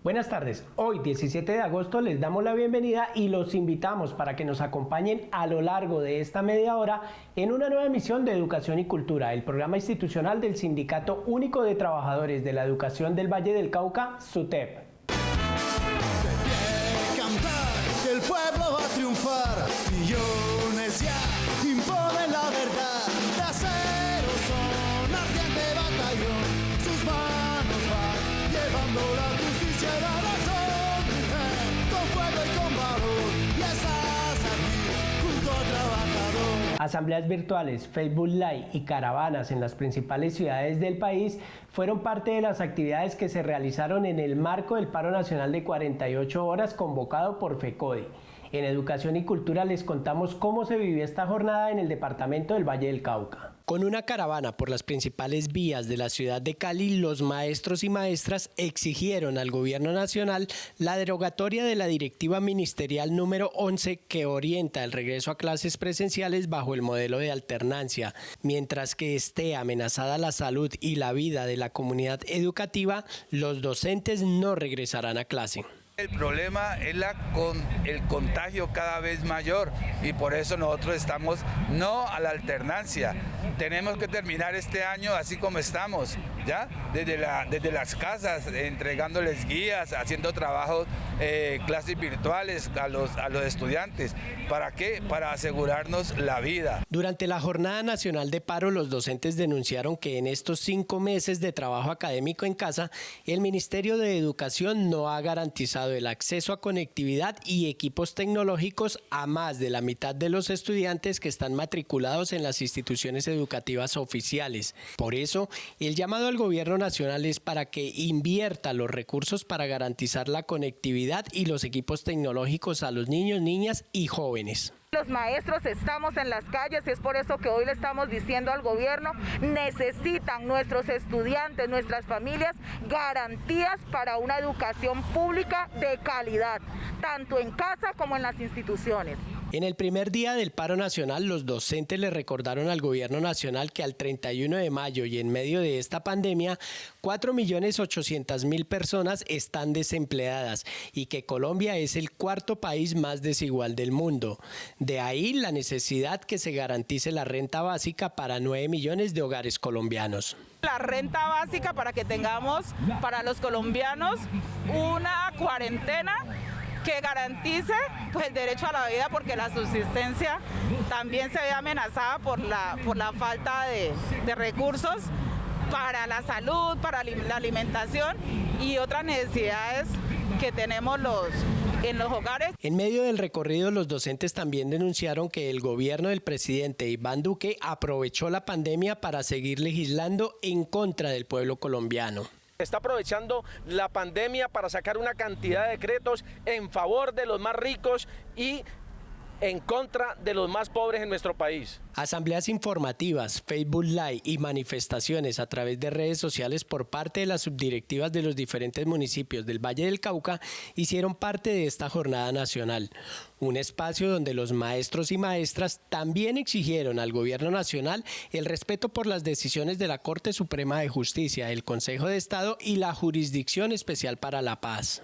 Buenas tardes, hoy 17 de agosto les damos la bienvenida y los invitamos para que nos acompañen a lo largo de esta media hora en una nueva emisión de Educación y Cultura, el programa institucional del Sindicato Único de Trabajadores de la Educación del Valle del Cauca, SUTEP. El pueblo va a triunfar, millones ya imponen la verdad. De acero son ardiente batallón, sus manos van llevando la justicia y la razón. Con fuego y con valor, y estás aquí junto al trabajador. Asambleas virtuales, Facebook Live y caravanas en las principales ciudades del país fueron parte de las actividades que se realizaron en el marco del paro nacional de 48 horas convocado por FECODE. En Educación y Cultura les contamos cómo se vivió esta jornada en el departamento del Valle del Cauca. Con una caravana por las principales vías de la ciudad de Cali, los maestros y maestras exigieron al gobierno nacional la derogatoria de la directiva ministerial número 11 que orienta el regreso a clases presenciales bajo el modelo de alternancia. Mientras que esté amenazada la salud y la vida de la comunidad educativa, los docentes no regresarán a clase. El problema es el contagio cada vez mayor y por eso nosotros estamos no a la alternancia. Tenemos que terminar este año así como estamos, ¿ya? Desde las casas, entregándoles guías, haciendo trabajos, clases virtuales a los estudiantes. ¿Para qué? Para asegurarnos la vida. Durante la Jornada Nacional de Paro, los docentes denunciaron que en estos 5 meses de trabajo académico en casa, el Ministerio de Educación no ha garantizado el acceso a conectividad y equipos tecnológicos a más de la mitad de los estudiantes que están matriculados en las instituciones educativas oficiales. Por eso, el llamado al gobierno nacional es para que invierta los recursos para garantizar la conectividad y los equipos tecnológicos a los niños, niñas y jóvenes. Los maestros estamos en las calles y es por eso que hoy le estamos diciendo al gobierno, necesitan nuestros estudiantes, nuestras familias, garantías para una educación pública de calidad, tanto en casa como en las instituciones. En el primer día del paro nacional, los docentes le recordaron al gobierno nacional que al 31 de mayo y en medio de esta pandemia, 4.800.000 personas están desempleadas y que Colombia es el cuarto país más desigual del mundo. De ahí la necesidad que se garantice la renta básica para 9 millones de hogares colombianos. La renta básica para que tengamos para los colombianos una cuarentena que garantice pues, el derecho a la vida, porque la subsistencia también se ve amenazada por la falta de recursos para la salud, para la alimentación y otras necesidades que tenemos en los hogares. En medio del recorrido, los docentes también denunciaron que el gobierno del presidente Iván Duque aprovechó la pandemia para seguir legislando en contra del pueblo colombiano. Está aprovechando la pandemia para sacar una cantidad de decretos en favor de los más ricos y en contra de los más pobres en nuestro país. Asambleas informativas, Facebook Live y manifestaciones a través de redes sociales por parte de las subdirectivas de los diferentes municipios del Valle del Cauca hicieron parte de esta jornada nacional. Un espacio donde los maestros y maestras también exigieron al gobierno nacional el respeto por las decisiones de la Corte Suprema de Justicia, el Consejo de Estado y la Jurisdicción Especial para la Paz.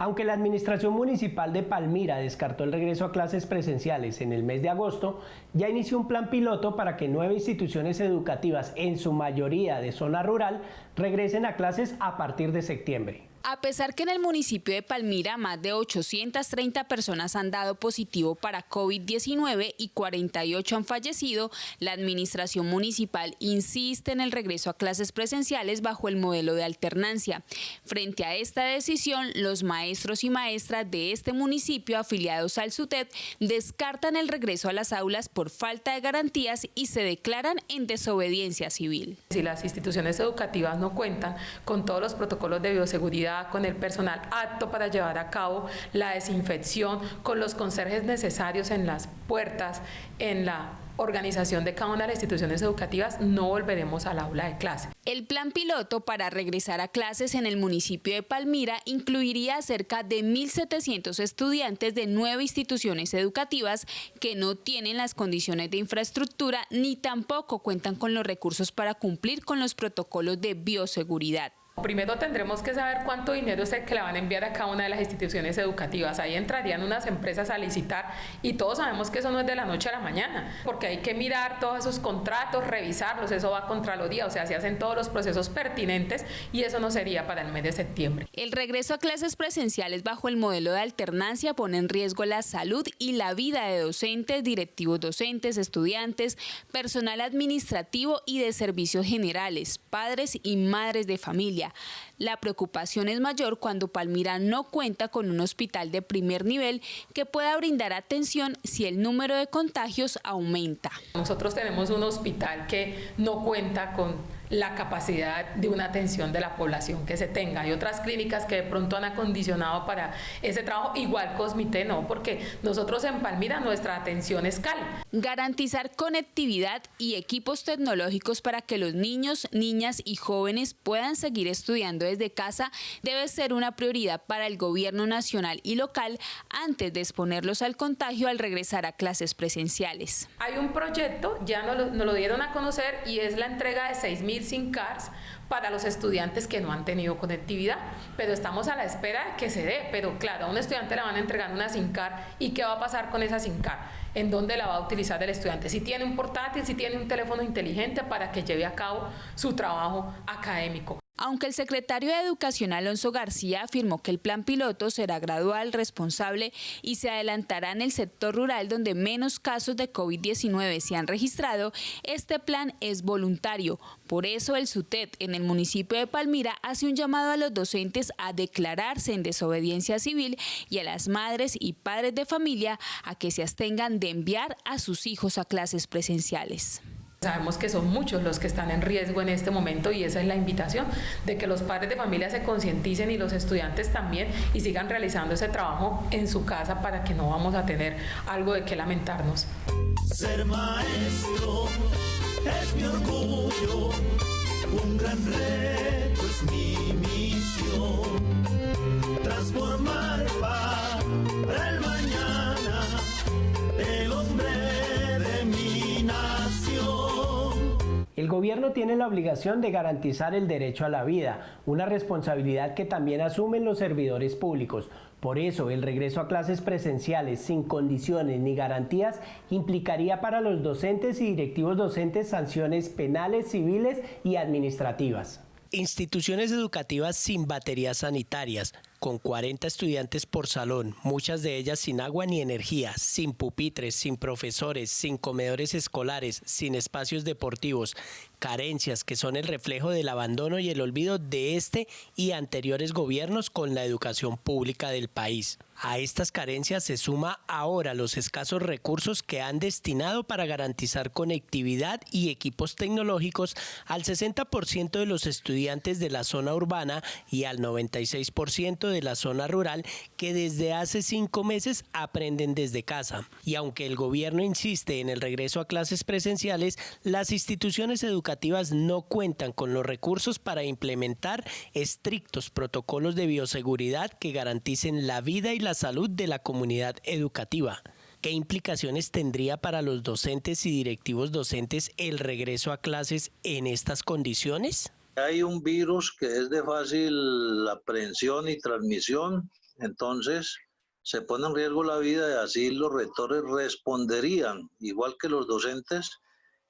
Aunque la Administración Municipal de Palmira descartó el regreso a clases presenciales en el mes de agosto, ya inició un plan piloto para que 9 instituciones educativas, en su mayoría de zona rural, regresen a clases a partir de septiembre. A pesar que en el municipio de Palmira más de 830 personas han dado positivo para COVID-19 y 48 han fallecido, la administración municipal insiste en el regreso a clases presenciales bajo el modelo de alternancia. Frente a esta decisión, los maestros y maestras de este municipio afiliados al SUTEP descartan el regreso a las aulas por falta de garantías y se declaran en desobediencia civil. Si las instituciones educativas no cuentan con todos los protocolos de bioseguridad seguridad, con el personal apto para llevar a cabo la desinfección, con los conserjes necesarios en las puertas, en la organización de cada una de las instituciones educativas, no volveremos al aula de clase. El plan piloto para regresar a clases en el municipio de Palmira incluiría a cerca de 1.700 estudiantes de 9 instituciones educativas que no tienen las condiciones de infraestructura ni tampoco cuentan con los recursos para cumplir con los protocolos de bioseguridad. Primero tendremos que saber cuánto dinero es el que le van a enviar a cada una de las instituciones educativas. Ahí entrarían unas empresas a licitar y todos sabemos que eso no es de la noche a la mañana, porque hay que mirar todos esos contratos, revisarlos, eso va a Contraloría, o sea, se hacen todos los procesos pertinentes y eso no sería para el mes de septiembre. El regreso a clases presenciales bajo el modelo de alternancia pone en riesgo la salud y la vida de docentes, directivos docentes, estudiantes, personal administrativo y de servicios generales, padres y madres de familia. La preocupación es mayor cuando Palmira no cuenta con un hospital de primer nivel que pueda brindar atención si el número de contagios aumenta. Nosotros tenemos un hospital que no cuenta con la capacidad de una atención de la población que se tenga. Hay otras clínicas que de pronto han acondicionado para ese trabajo, igual Cosmité no, porque nosotros en Palmira nuestra atención es Cali. Garantizar conectividad y equipos tecnológicos para que los niños, niñas y jóvenes puedan seguir estudiando desde casa debe ser una prioridad para el gobierno nacional y local antes de exponerlos al contagio al regresar a clases presenciales. Hay un proyecto, ya nos lo dieron a conocer, y es la entrega de 6.000 SIM cards para los estudiantes que no han tenido conectividad, pero estamos a la espera de que se dé. Pero claro, a un estudiante le van a entregar una SIM card, ¿y qué va a pasar con esa SIM card? ¿En dónde la va a utilizar el estudiante? Si tiene un portátil, si tiene un teléfono inteligente para que lleve a cabo su trabajo académico. Aunque el secretario de Educación Alonso García afirmó que el plan piloto será gradual, responsable y se adelantará en el sector rural donde menos casos de COVID-19 se han registrado, este plan es voluntario. Por eso el SUTED en el municipio de Palmira hace un llamado a los docentes a declararse en desobediencia civil y a las madres y padres de familia a que se abstengan de enviar a sus hijos a clases presenciales. Sabemos que son muchos los que están en riesgo en este momento y esa es la invitación, de que los padres de familia se concienticen y los estudiantes también y sigan realizando ese trabajo en su casa para que no vamos a tener algo de qué lamentarnos. Ser maestro es mi orgullo, un gran reto es mi misión, transformar para el mañana el hombre de mi nación. El gobierno tiene la obligación de garantizar el derecho a la vida, una responsabilidad que también asumen los servidores públicos. Por eso, el regreso a clases presenciales sin condiciones ni garantías implicaría para los docentes y directivos docentes sanciones penales, civiles y administrativas. Instituciones educativas sin baterías sanitarias, con 40 estudiantes por salón, muchas de ellas sin agua ni energía, sin pupitres, sin profesores, sin comedores escolares, sin espacios deportivos, carencias que son el reflejo del abandono y el olvido de este y anteriores gobiernos con la educación pública del país. A estas carencias se suma ahora los escasos recursos que han destinado para garantizar conectividad y equipos tecnológicos al 60% de los estudiantes de la zona urbana y al 96% de la zona rural que desde hace 5 meses aprenden desde casa. Y aunque el gobierno insiste en el regreso a clases presenciales, las instituciones educativas no cuentan con los recursos para implementar estrictos protocolos de bioseguridad que garanticen la vida y la salud de la comunidad educativa. ¿Qué implicaciones tendría para los docentes y directivos docentes el regreso a clases en estas condiciones? Hay un virus que es de fácil aprehensión y transmisión, entonces se pone en riesgo la vida y así los rectores responderían, igual que los docentes,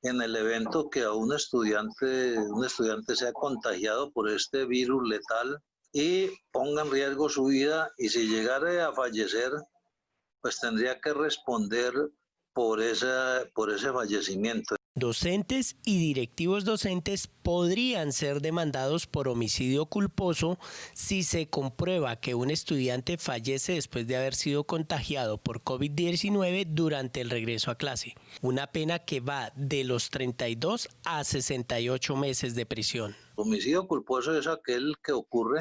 en el evento que a un estudiante sea contagiado por este virus letal y ponga en riesgo su vida, y si llegara a fallecer, pues tendría que responder por ese fallecimiento. Docentes y directivos docentes podrían ser demandados por homicidio culposo si se comprueba que un estudiante fallece después de haber sido contagiado por COVID-19 durante el regreso a clase. Una pena que va de los 32 a 68 meses de prisión. Homicidio culposo es aquel que ocurre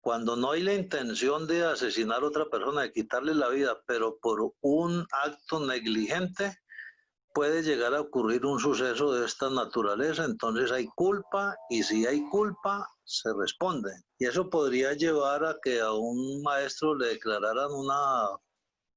Cuando no hay la intención de asesinar a otra persona, de quitarle la vida, pero por un acto negligente, puede llegar a ocurrir un suceso de esta naturaleza, entonces hay culpa y si hay culpa se responde. Y eso podría llevar a que a un maestro le declararan una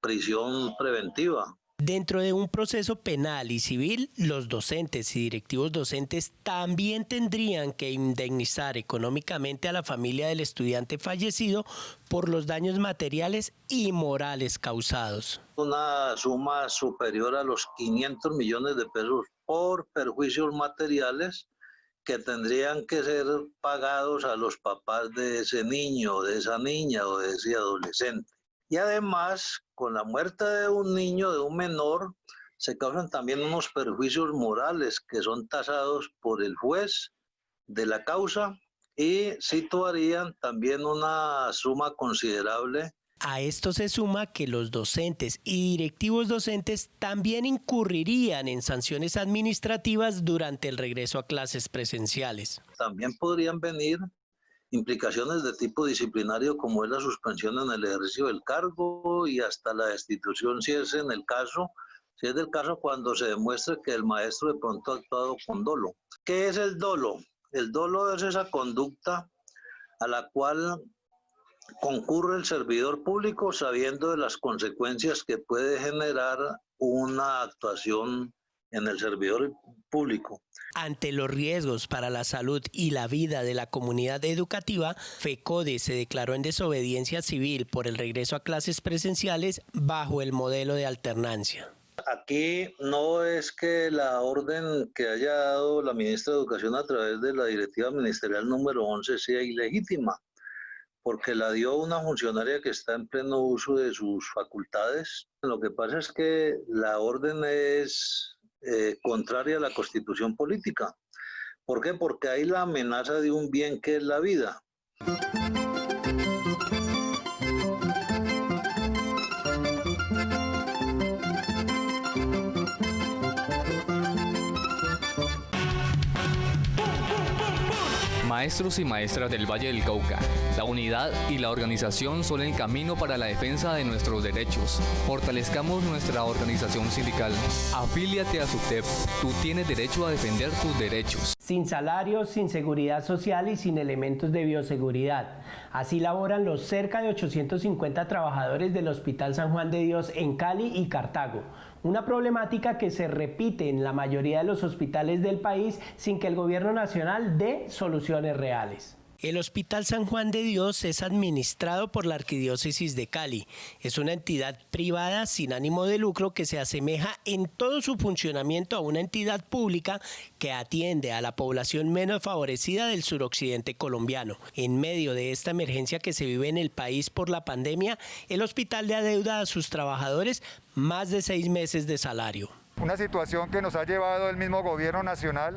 prisión preventiva. Dentro de un proceso penal y civil, los docentes y directivos docentes también tendrían que indemnizar económicamente a la familia del estudiante fallecido por los daños materiales y morales causados. Una suma superior a los 500 millones de pesos por perjuicios materiales que tendrían que ser pagados a los papás de ese niño, de esa niña o de ese adolescente. Y además, con la muerte de un niño, de un menor, se causan también unos perjuicios morales que son tasados por el juez de la causa y situarían también una suma considerable. A esto se suma que los docentes y directivos docentes también incurrirían en sanciones administrativas durante el regreso a clases presenciales. También podrían venir implicaciones de tipo disciplinario como es la suspensión en el ejercicio del cargo y hasta la destitución si es del caso cuando se demuestre que el maestro de pronto ha actuado con dolo. ¿Qué es el dolo? El dolo es esa conducta a la cual concurre el servidor público sabiendo de las consecuencias que puede generar una actuación en el servidor público. Ante los riesgos para la salud y la vida de la comunidad educativa, FECODE se declaró en desobediencia civil por el regreso a clases presenciales bajo el modelo de alternancia. Aquí no es que la orden que haya dado la ministra de Educación a través de la directiva ministerial número 11 sea ilegítima, porque la dio una funcionaria que está en pleno uso de sus facultades. Lo que pasa es que la orden es contraria a la Constitución política. ¿Por qué? Porque hay la amenaza de un bien que es la vida. Maestros y maestras del Valle del Cauca, la unidad y la organización son el camino para la defensa de nuestros derechos. Fortalezcamos nuestra organización sindical. Afíliate a SUTEP. Tú tienes derecho a defender tus derechos. Sin salarios, sin seguridad social y sin elementos de bioseguridad. Así laboran los cerca de 850 trabajadores del Hospital San Juan de Dios en Cali y Cartago. Una problemática que se repite en la mayoría de los hospitales del país sin que el gobierno nacional dé soluciones reales. El Hospital San Juan de Dios es administrado por la Arquidiócesis de Cali. Es una entidad privada sin ánimo de lucro que se asemeja en todo su funcionamiento a una entidad pública que atiende a la población menos favorecida del suroccidente colombiano. En medio de esta emergencia que se vive en el país por la pandemia, el hospital le adeuda a sus trabajadores más de 6 meses de salario. Una situación que nos ha llevado el mismo gobierno nacional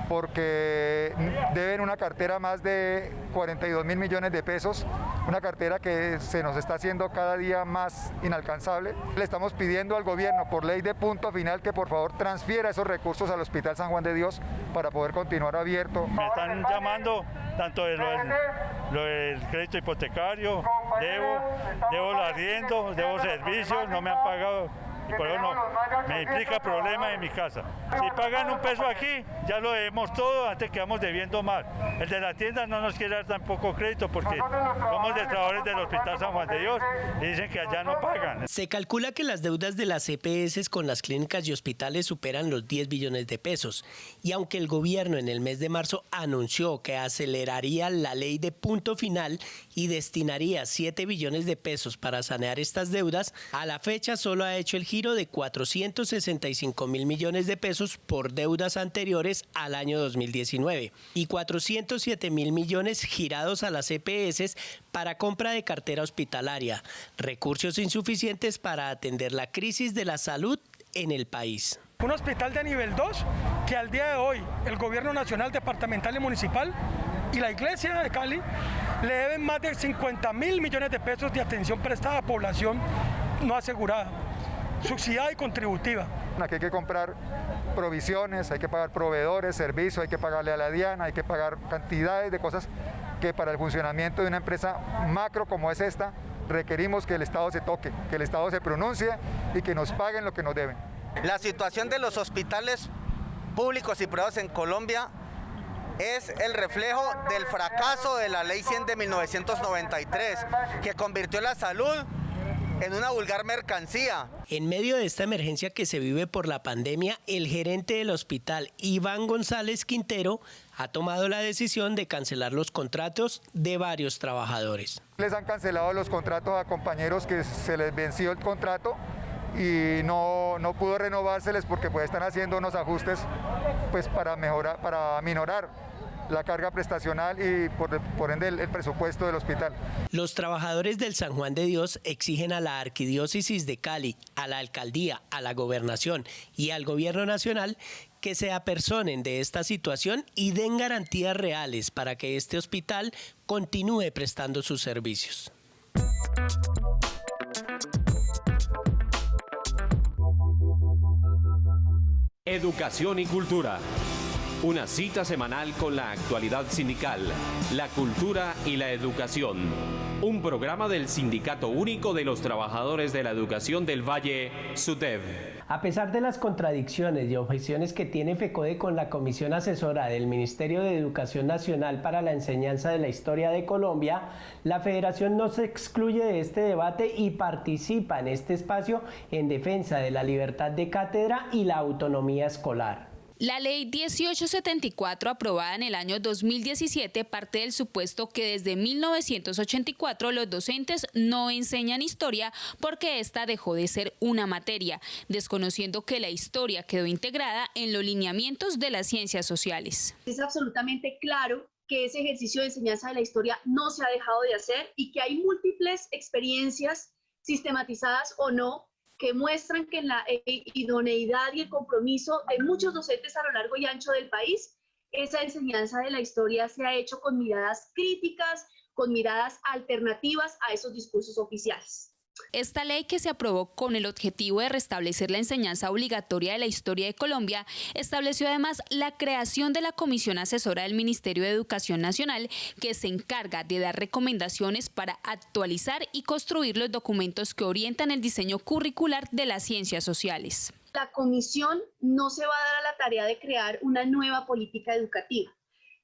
porque deben una cartera más de 42.000 millones de pesos, una cartera que se nos está haciendo cada día más inalcanzable. Le estamos pidiendo al gobierno, por ley de punto final, que por favor transfiera esos recursos al Hospital San Juan de Dios para poder continuar abierto. Me están llamando tanto de lo del crédito hipotecario, debo el arriendo, debo servicios, no me han pagado. Y por eso me implica problemas en mi casa. Si pagan un peso aquí, ya lo debemos todo, antes quedamos debiendo más. El de la tienda no nos quiere dar tampoco crédito porque somos de trabajadores del Hospital San Juan de Dios y dicen que allá no pagan. Se calcula que las deudas de las EPS con las clínicas y hospitales superan los 10 billones de pesos. Y aunque el gobierno en el mes de marzo anunció que aceleraría la ley de punto final y destinaría 7 billones de pesos para sanear estas deudas, a la fecha solo ha hecho el giro de 465.000 millones de pesos por deudas anteriores al año 2019 y 407.000 millones girados a las EPS para compra de cartera hospitalaria, recursos insuficientes para atender la crisis de la salud en el país. Un hospital de nivel 2 que al día de hoy el gobierno nacional, departamental y municipal y la iglesia de Cali le deben más de 50.000 millones de pesos de atención prestada a población no asegurada, subsidiada y contributiva. Aquí hay que comprar provisiones, hay que pagar proveedores, servicios, hay que pagarle a la DIAN, hay que pagar cantidades de cosas que para el funcionamiento de una empresa macro como es esta, requerimos que el Estado se toque, que el Estado se pronuncie y que nos paguen lo que nos deben. La situación de los hospitales públicos y privados en Colombia es el reflejo del fracaso de la Ley 100 de 1993, que convirtió la salud en una vulgar mercancía. En medio de esta emergencia que se vive por la pandemia, el gerente del hospital, Iván González Quintero, ha tomado la decisión de cancelar los contratos de varios trabajadores. Les han cancelado los contratos a compañeros que se les venció el contrato y no pudo renovárseles porque pues están haciendo unos ajustes pues para minorar la carga prestacional y por ende el presupuesto del hospital. Los trabajadores del San Juan de Dios exigen a la Arquidiócesis de Cali, a la Alcaldía, a la Gobernación y al Gobierno Nacional que se apersonen de esta situación y den garantías reales para que este hospital continúe prestando sus servicios. Educación y cultura. Una cita semanal con la actualidad sindical, la cultura y la educación. Un programa del Sindicato Único de los Trabajadores de la Educación del Valle, SUTEV. A pesar de las contradicciones y objeciones que tiene FECODE con la Comisión Asesora del Ministerio de Educación Nacional para la Enseñanza de la Historia de Colombia, la Federación no se excluye de este debate y participa en este espacio en defensa de la libertad de cátedra y la autonomía escolar. La Ley 1874, aprobada en el año 2017, parte del supuesto que desde 1984 los docentes no enseñan historia porque esta dejó de ser una materia, desconociendo que la historia quedó integrada en los lineamientos de las ciencias sociales. Es absolutamente claro que ese ejercicio de enseñanza de la historia no se ha dejado de hacer y que hay múltiples experiencias, sistematizadas o no, que muestran que la idoneidad y el compromiso de muchos docentes a lo largo y ancho del país, esa enseñanza de la historia se ha hecho con miradas críticas, con miradas alternativas a esos discursos oficiales. Esta ley, que se aprobó con el objetivo de restablecer la enseñanza obligatoria de la historia de Colombia, estableció además la creación de la Comisión Asesora del Ministerio de Educación Nacional, que se encarga de dar recomendaciones para actualizar y construir los documentos que orientan el diseño curricular de las ciencias sociales. La comisión no se va a dar a la tarea de crear una nueva política educativa.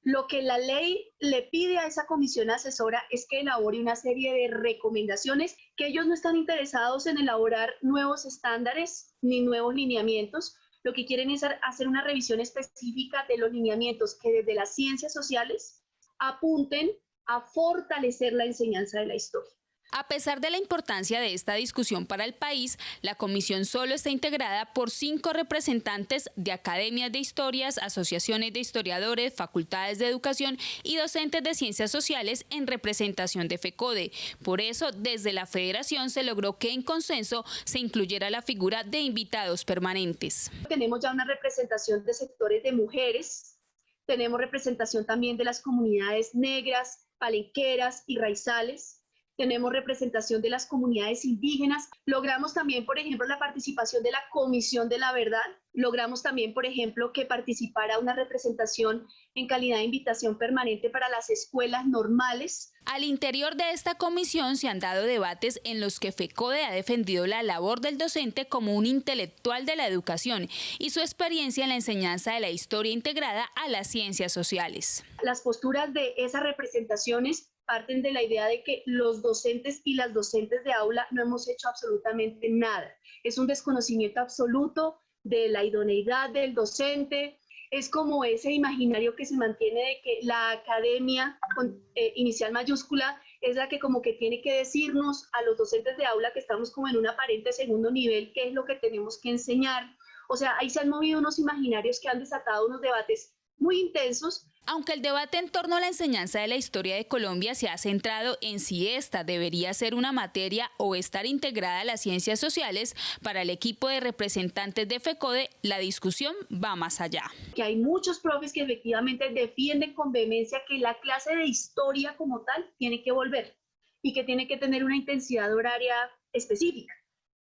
Lo que la ley le pide a esa comisión asesora es que elabore una serie de recomendaciones, que ellos no están interesados en elaborar nuevos estándares ni nuevos lineamientos. Lo que quieren es hacer una revisión específica de los lineamientos que desde las ciencias sociales apunten a fortalecer la enseñanza de la historia. A pesar de la importancia de esta discusión para el país, la comisión solo está integrada por 5 representantes de academias de historias, asociaciones de historiadores, facultades de educación y docentes de ciencias sociales en representación de FECODE. Por eso, desde la Federación se logró que en consenso se incluyera la figura de invitados permanentes. Tenemos ya una representación de sectores de mujeres, tenemos representación también de las comunidades negras, palenqueras y raizales. Tenemos representación de las comunidades indígenas. Logramos también, por ejemplo, la participación de la Comisión de la Verdad. Logramos también, por ejemplo, que participara una representación en calidad de invitación permanente para las escuelas normales. Al interior de esta comisión se han dado debates en los que FECODE ha defendido la labor del docente como un intelectual de la educación y su experiencia en la enseñanza de la historia integrada a las ciencias sociales. Las posturas de esas representaciones parten de la idea de que los docentes y las docentes de aula no hemos hecho absolutamente nada. Es un desconocimiento absoluto de la idoneidad del docente. Es como ese imaginario que se mantiene de que la academia con inicial mayúscula es la que como que tiene que decirnos a los docentes de aula que estamos como en un aparente segundo nivel qué es lo que tenemos que enseñar. O sea, ahí se han movido unos imaginarios que han desatado unos debates muy intensos. Aunque el debate en torno a la enseñanza de la historia de Colombia se ha centrado en si esta debería ser una materia o estar integrada a las ciencias sociales, para el equipo de representantes de FECODE la discusión va más allá. Que hay muchos profes que efectivamente defienden con vehemencia que la clase de historia como tal tiene que volver y que tiene que tener una intensidad horaria específica.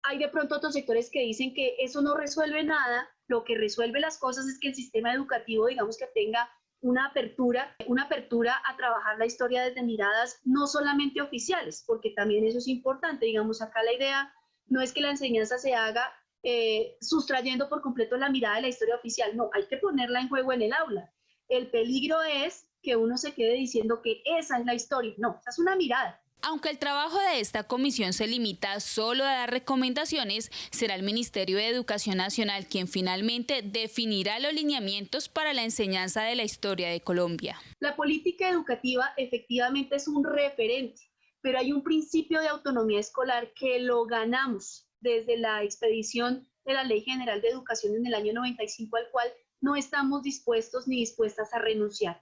Hay de pronto otros sectores que dicen que eso no resuelve nada, lo que resuelve las cosas es que el sistema educativo, digamos, que tenga una apertura a trabajar la historia desde miradas no solamente oficiales, porque también eso es importante. Digamos, acá la idea no es que la enseñanza se haga sustrayendo por completo la mirada de la historia oficial, no, hay que ponerla en juego en el aula. El peligro es que uno se quede diciendo que esa es la historia, no, esa es una mirada. Aunque el trabajo de esta comisión se limita solo a dar recomendaciones, será el Ministerio de Educación Nacional quien finalmente definirá los lineamientos para la enseñanza de la historia de Colombia. La política educativa efectivamente es un referente, pero hay un principio de autonomía escolar que lo ganamos desde la expedición de la Ley General de Educación en el año 95, al cual no estamos dispuestos ni dispuestas a renunciar.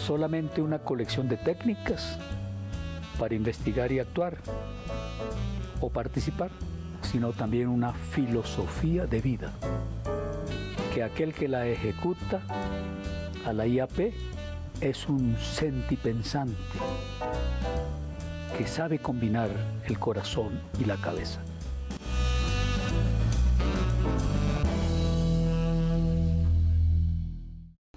Solamente una colección de técnicas para investigar y actuar o participar, sino también una filosofía de vida, que aquel que la ejecuta a la IAP es un sentipensante que sabe combinar el corazón y la cabeza.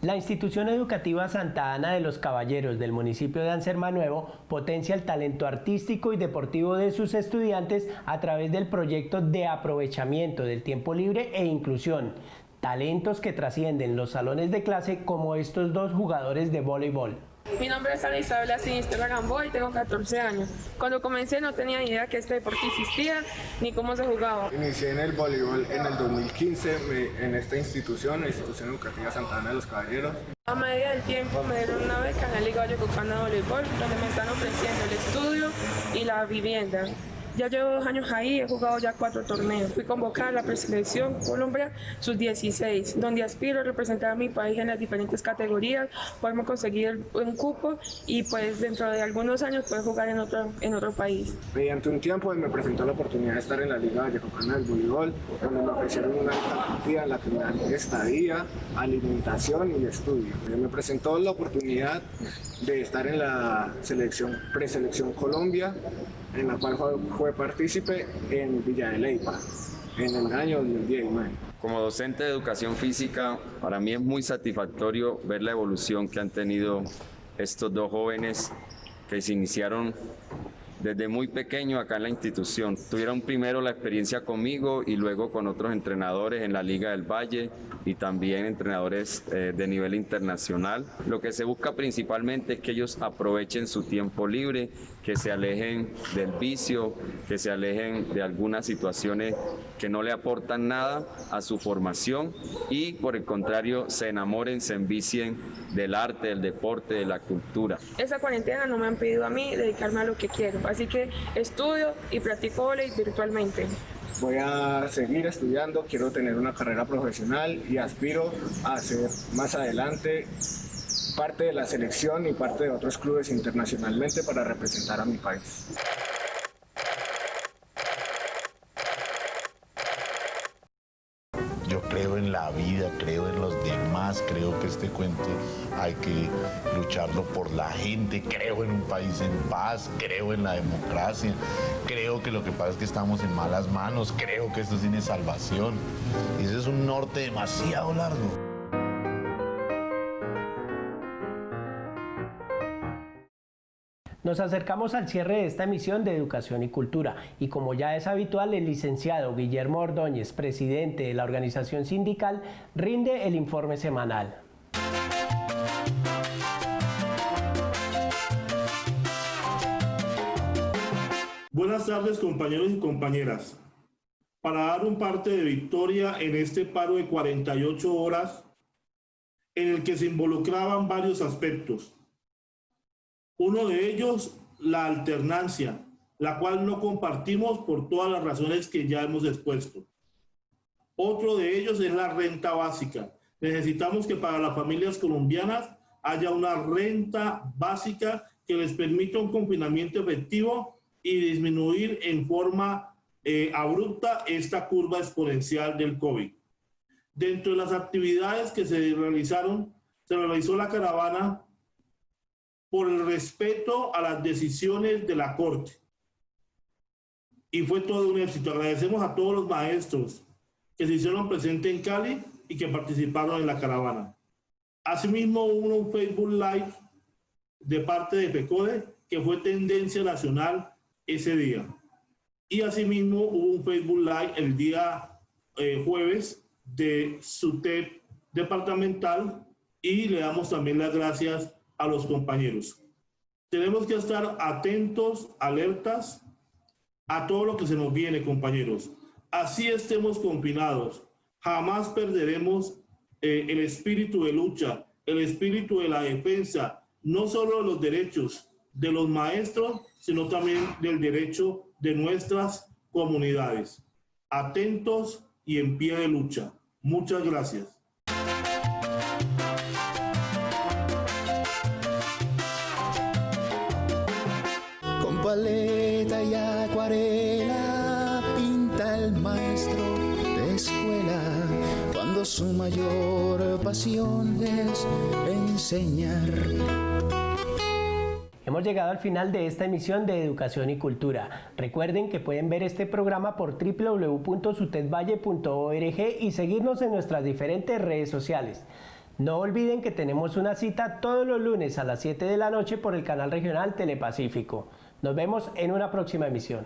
La institución educativa Santa Ana de los Caballeros del municipio de Anserma-Nuevo potencia el talento artístico y deportivo de sus estudiantes a través del proyecto de aprovechamiento del tiempo libre e inclusión. Talentos que trascienden los salones de clase como estos dos jugadores de voleibol. Mi nombre es Ana Isabela Sinisterra Gamboa y tengo 14 años. Cuando comencé no tenía ni idea que este deporte existía ni cómo se jugaba. Inicié en el voleibol en el 2015 en esta institución, la institución educativa Santa Ana de los Caballeros. A medida del tiempo me dieron una beca en la Liga Vallecaucana de Voleibol, donde me están ofreciendo el estudio y la vivienda. Ya llevo 2 años ahí, he jugado ya 4 torneos. Fui convocada a la preselección Colombia Sub-16, donde aspiro a representar a mi país en las diferentes categorías, poderme conseguir un cupo y pues dentro de algunos años poder jugar en otro país. Mediante un tiempo me presentó la oportunidad de estar en la Liga Vallecaucana del Voleibol, donde me ofrecieron una beca en la que me dan estadía, alimentación y estudio. Me presentó la oportunidad de estar en la preselección Colombia, en la cual fue partícipe en Villa de Leyva, en el año 2019. Como docente de educación física, para mí es muy satisfactorio ver la evolución que han tenido estos dos jóvenes que se iniciaron desde muy pequeño acá en la institución. Tuvieron primero la experiencia conmigo y luego con otros entrenadores en la Liga del Valle y también entrenadores de nivel internacional. Lo que se busca principalmente es que ellos aprovechen su tiempo libre, que se alejen del vicio, que se alejen de algunas situaciones que no le aportan nada a su formación y por el contrario se enamoren, se envicien del arte, del deporte, de la cultura. Esa cuarentena no me han pedido a mí dedicarme a lo que quiero, así que estudio y practico vóley virtualmente. Voy a seguir estudiando, quiero tener una carrera profesional y aspiro a ser más adelante parte de la selección y parte de otros clubes internacionalmente para representar a mi país. Yo creo en la vida, creo en los demás, creo que este cuento hay que lucharlo por la gente, creo en un país en paz, creo en la democracia, creo que lo que pasa es que estamos en malas manos, creo que esto tiene salvación. Y ese es un norte demasiado largo. Nos acercamos al cierre de esta emisión de Educación y Cultura y como ya es habitual, el licenciado Guillermo Ordóñez, presidente de la organización sindical, rinde el informe semanal. Buenas tardes, compañeros y compañeras. Para dar un parte de victoria en este paro de 48 horas en el que se involucraban varios aspectos. Uno de ellos, la alternancia, la cual no compartimos por todas las razones que ya hemos expuesto. Otro de ellos es la renta básica. Necesitamos que para las familias colombianas haya una renta básica que les permita un confinamiento efectivo y disminuir en forma abrupta esta curva exponencial del COVID. Dentro de las actividades que se realizó la caravana por el respeto a las decisiones de la Corte. Y fue todo un éxito. Agradecemos a todos los maestros que se hicieron presentes en Cali y que participaron en la caravana. Asimismo, hubo un Facebook Live de parte de FECODE que fue tendencia nacional ese día. Y asimismo hubo un Facebook Live el día jueves de SUTEP departamental y le damos también las gracias a los compañeros. Tenemos que estar atentos, alertas a todo lo que se nos viene, compañeros. Así estemos confinados, jamás perderemos el espíritu de lucha, el espíritu de la defensa, no solo de los derechos de los maestros, sino también del derecho de nuestras comunidades. Atentos y en pie de lucha. Muchas gracias. Con paleta y acuarela pinta el maestro de escuela cuando su mayor pasión es enseñar. Hemos llegado al final de esta emisión de Educación y Cultura. Recuerden que pueden ver este programa por www.sutedvalle.org y seguirnos en nuestras diferentes redes sociales. No olviden que tenemos una cita todos los lunes a las 7 de la noche por el canal regional Telepacífico. Nos vemos en una próxima emisión.